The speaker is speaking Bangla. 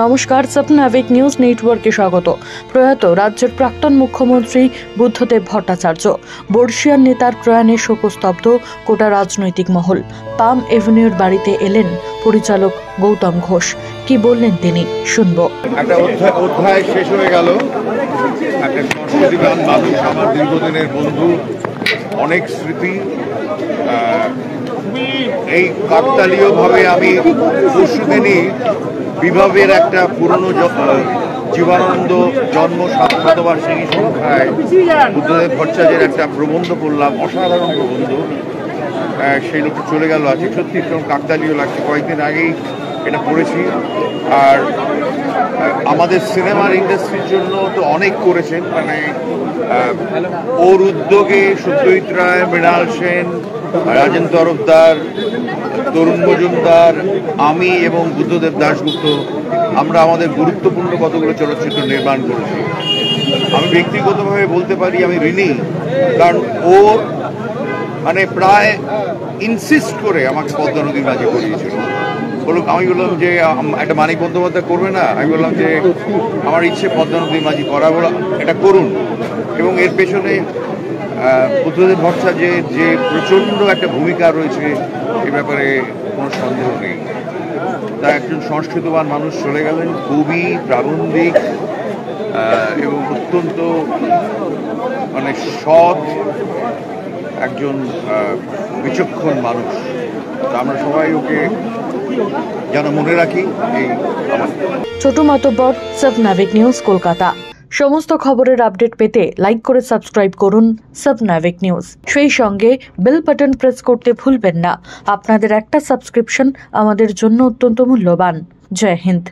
নমস্কার, সপনাভিক নিউজ নেটওয়ার্কে স্বাগত। প্রয়াত রাজ্যের প্রাক্তন মুখ্যমন্ত্রী বুদ্ধদেব ভট্টাচার্য, বর্ষিয়ান নেতার প্রয়াণে শোকস্তব্ধ গোটা রাজনৈতিক মহল। পাম এভিনিউর বাড়িতে এলেন পরিচালক গৌতম ঘোষ। কি বললেন তিনি, শুনবো। একটা অধ্যায় শেষ হয়ে গেল। একটা সংস্কৃতিবান মানুষ, আমার দীর্ঘদিনের বন্ধু, অনেক স্মৃতি। এই কাকতালীয়ভাবে আমি পরশুদিনই বিভাবের একটা পুরনো জীবনানন্দ জন্ম ৭০০বার্ষিকী সংখ্যায় বুদ্ধদেব ভট্টাচার্যের একটা প্রবন্ধ পড়লাম, অসাধারণ প্রবন্ধ। সেই লোকটা চলে গেল আছে, সত্যি কাকতালীয় লাগছে। কয়েকদিন আগেই এটা পড়েছি। আর আমাদের সিনেমার ইন্ডাস্ট্রির জন্য তো অনেক করেছেন, মানে ওর উদ্যোগে সত্যজিৎ রায়, মৃণাল সেন, রাজেন তরফদার, তরুণ মজুমদার, আমি এবং বুদ্ধদেব দাশগুপ্ত আমরা আমাদের গুরুত্বপূর্ণ কতগুলো চলচ্চিত্র নির্মাণ করেছি। আমি ব্যক্তিগতভাবে বলতে পারি আমি ঋণী, কারণ ওর মানে প্রায় ইনসিস্ট করে আমাকে পদ্মা নদীর মাঝে করিয়েছিল। আমি বললাম যে একটা মানিক বন্দ্যোপাধ্যায় করবে না, আমি বললাম যে আমার ইচ্ছে পদ্মা নদীর মাঝি করা, বলে এটা করুন। এবং এর পেছনে বুদ্ধদেব ভট্টাচার্যের যে প্রচণ্ড একটা ভূমিকা রয়েছে এ ব্যাপারে কোনো সন্দেহ নেই। তা একজন সংস্কৃতবান মানুষ চলে গেলেন, কবি, প্রাবন্ধিক এবং অত্যন্ত মানে সৎ একজন বিচক্ষণ মানুষ। আমরা সবাই ওকে যেন মনে রাখি। এই আমার ছোট মাতব্বর, সপনাভিক নিউজ, কলকাতা। সমস্ত খবরের আপডেট পেতে লাইক করে সাবস্ক্রাইব করুন সপনাভিক নিউজ। সেই সঙ্গে বেল বাটন প্রেস করতে ভুলবেন না। আপনাদের একটা সাবস্ক্রিপশন আমাদের জন্য অত্যন্ত মূল্যবান। জয় হিন্দ।